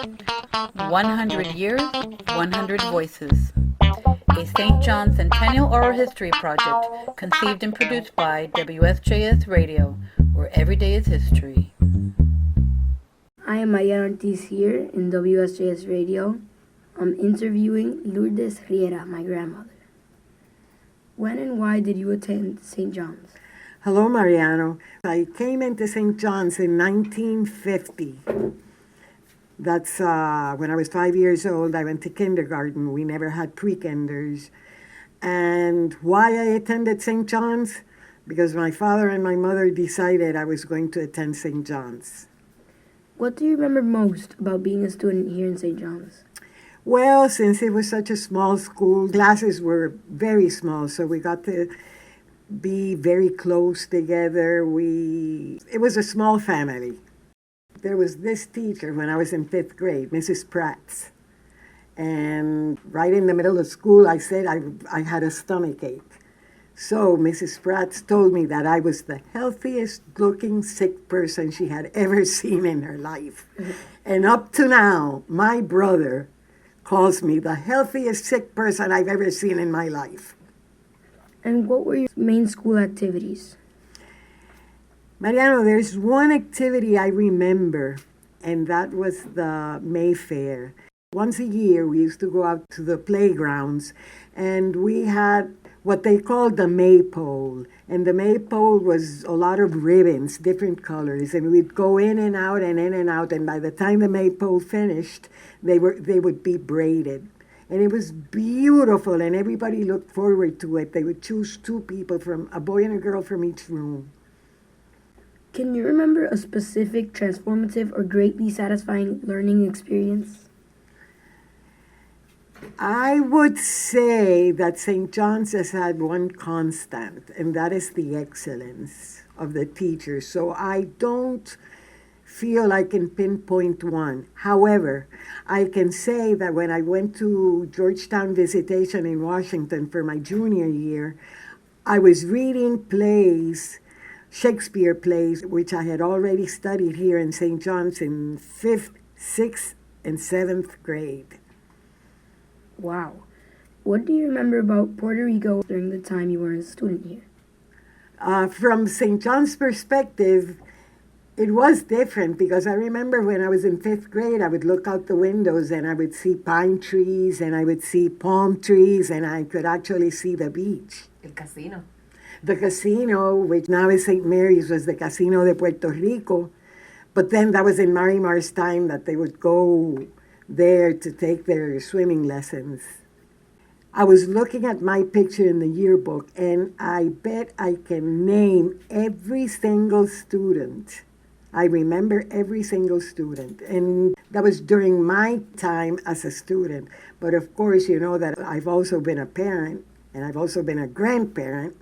100 Years, 100 Voices. A St. John Centennial Oral History project conceived and produced by WSJS Radio, where every day is history. I am Riera here in WSJS Radio. I'm interviewing Lourdes Riera, my grandmother. When and why did you attend St. John's? Hello, Mariano. I came into St. John's in 1950. That's when I was 5 years old. I went to kindergarten. We never had pre-kinders. And why I attended St. John's? Because my father and my mother decided I was going to attend St. John's. What do you remember most about being a student here in St. John's? Well, since it was such a small school, classes were very small, so we got to be very close together. It was a small family. There was this teacher when I was in 5th grade, Mrs. Pratt. And right in the middle of school, I said I had a stomach ache. So Mrs. Pratt told me that I was the healthiest looking sick person she had ever seen in her life. And up to now, my brother calls me the healthiest sick person I've ever seen in my life. And what were your main school activities? Mariano, there's one activity I remember, and that was the Mayfair. Once a year, we used to go out to the playgrounds, and we had what they called the maypole. And the maypole was a lot of ribbons, different colors, and we'd go in and out and in and out, and by the time the maypole finished, they would be braided. And it was beautiful, and everybody looked forward to it. They would choose 2 people, from a boy and a girl from each room. Can you remember a specific transformative or greatly satisfying learning experience? I would say that St. John's has had one constant, and that is the excellence of the teachers. So I don't feel I can pinpoint one. However, I can say that when I went to Georgetown Visitation in Washington for my junior year, I was reading plays, Shakespeare plays, which I had already studied here in St. John's in 5th, 6th, and 7th grade. Wow. What do you remember about Puerto Rico during the time you were a student here? From St. John's perspective, it was different, because I remember when I was in 5th grade, I would look out the windows and I would see pine trees and I would see palm trees and I could actually see the beach. El casino. The casino, which now is St. Mary's, was the Casino de Puerto Rico. But then that was in Marimar's time that they would go there to take their swimming lessons. I was looking at my picture in the yearbook, and I bet I can name every single student. I remember every single student, and that was during my time as a student. But of course, you know that I've also been a parent, and I've also been a grandparent.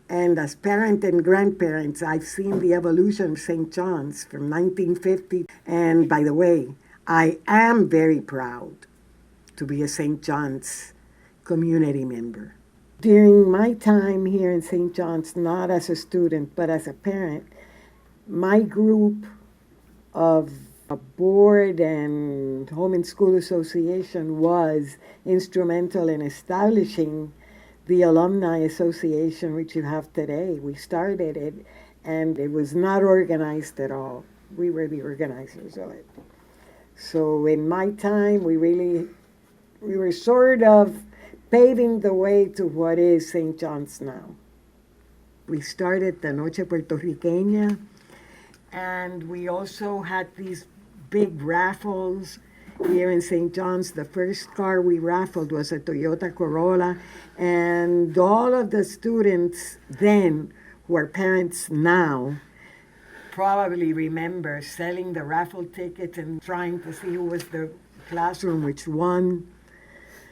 And as parent and grandparents, I've seen the evolution of St. John's from 1950. And by the way, I am very proud to be a St. John's community member. During my time here in St. John's, not as a student, but as a parent, my group of a board and home and school association was instrumental in establishing the Alumni Association, which you have today. We started it, and it was not organized at all. We were the organizers of it. So in my time, we were sort of paving the way to what is St. John's now. We started the Noche Puertorriqueña, and we also had these big raffles here in St. John's. The first car we raffled was a Toyota Corolla, and all of the students then, who are parents now, probably remember selling the raffle tickets and trying to see who was the classroom which won.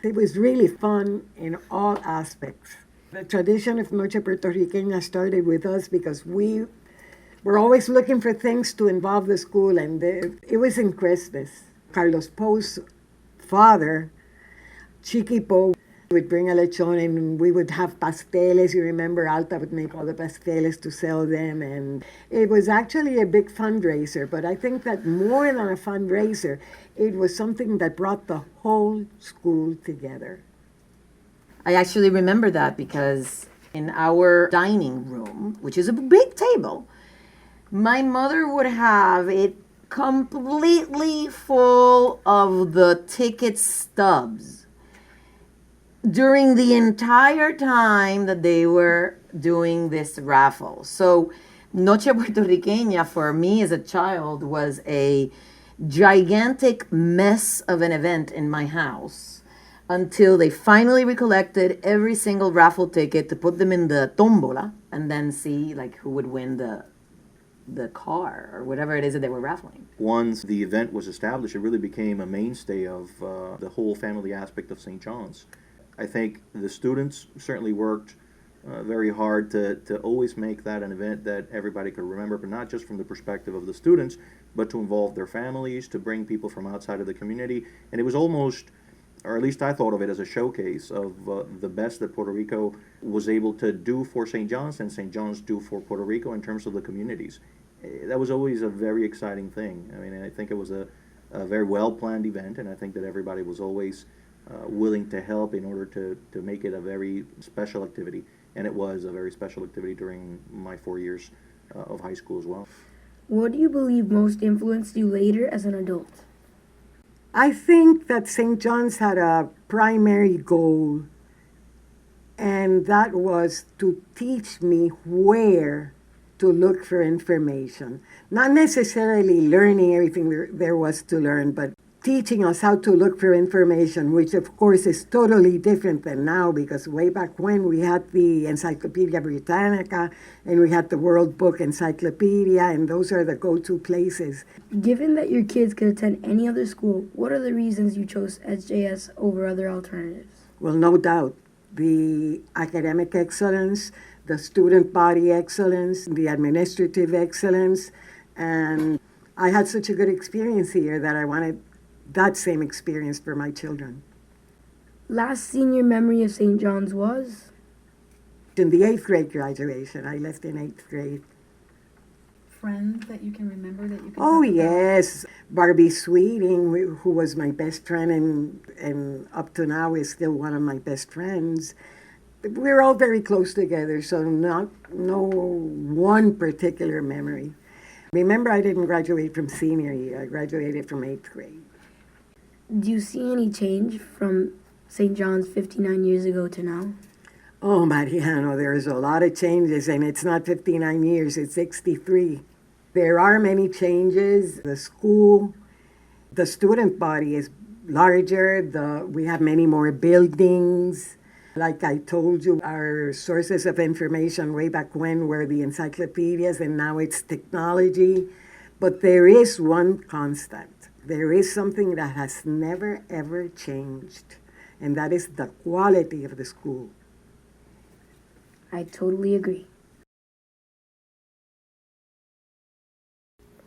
It was really fun in all aspects. The tradition of Noche Puertorriqueña started with us because we were always looking for things to involve the school, and it was in Christmas. Carlos Poe's father, Chiqui Poe, would bring a lechon, and we would have pasteles. You remember, Alta would make all the pasteles to sell them, and it was actually a big fundraiser. But I think that more than a fundraiser, It was something that brought the whole school together. I actually remember that because in our dining room, which is a big table, my mother would have it completely full of the ticket stubs during the entire time that they were doing this raffle. So Noche Puertorriqueña for me as a child was a gigantic mess of an event in my house until they finally recollected every single raffle ticket to put them in the tombola and then see like who would win the car or whatever it is that they were raffling. Once the event was established, it really became a mainstay of the whole family aspect of St. John's. I think the students certainly worked very hard to always make that an event that everybody could remember, but not just from the perspective of the students, but to involve their families, to bring people from outside of the community. And it was almost, or at least I thought of it as a showcase of the best that Puerto Rico was able to do for St. John's and St. John's do for Puerto Rico in terms of the communities. That was always a very exciting thing. I mean, I think it was a very well-planned event, and I think that everybody was always willing to help in order to make it a very special activity. And it was a very special activity during my 4 years of high school as well. What do you believe most influenced you later as an adult? I think that St. John's had a primary goal, and that was to teach me where to look for information. Not necessarily learning everything there was to learn, but teaching us how to look for information, which of course is totally different than now, because way back when we had the Encyclopedia Britannica and we had the World Book Encyclopedia, and those are the go-to places. Given that your kids could attend any other school, what are the reasons you chose SJS over other alternatives? Well, no doubt, the academic excellence, the student body excellence, the administrative excellence, and I had such a good experience here that I wanted that same experience for my children. Last senior memory of St. John's was? In the 8th grade graduation, I left in 8th grade. Friends that you can remember that you can Oh, talk about? yes. Barbie Sweeting, who was my best friend and up to now is still one of my best friends. We're all very close together, so no one particular memory. Remember, I didn't graduate from senior year. I graduated from 8th grade. Do you see any change from St. John's 59 years ago to now? Oh, Mariano, there's a lot of changes, and it's not 59 years, it's 63. There are many changes. The school, the student body is larger. We have many more buildings. Like I told you, our sources of information way back when were the encyclopedias, and now it's technology. But there is one constant. There is something that has never, ever changed, and that is the quality of the school. I totally agree.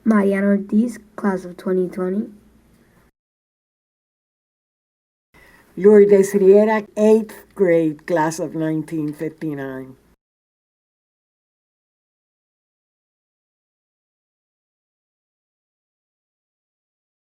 Mariana Ortiz, class of 2020. Lourdes Riera, 8th grade, class of 1959.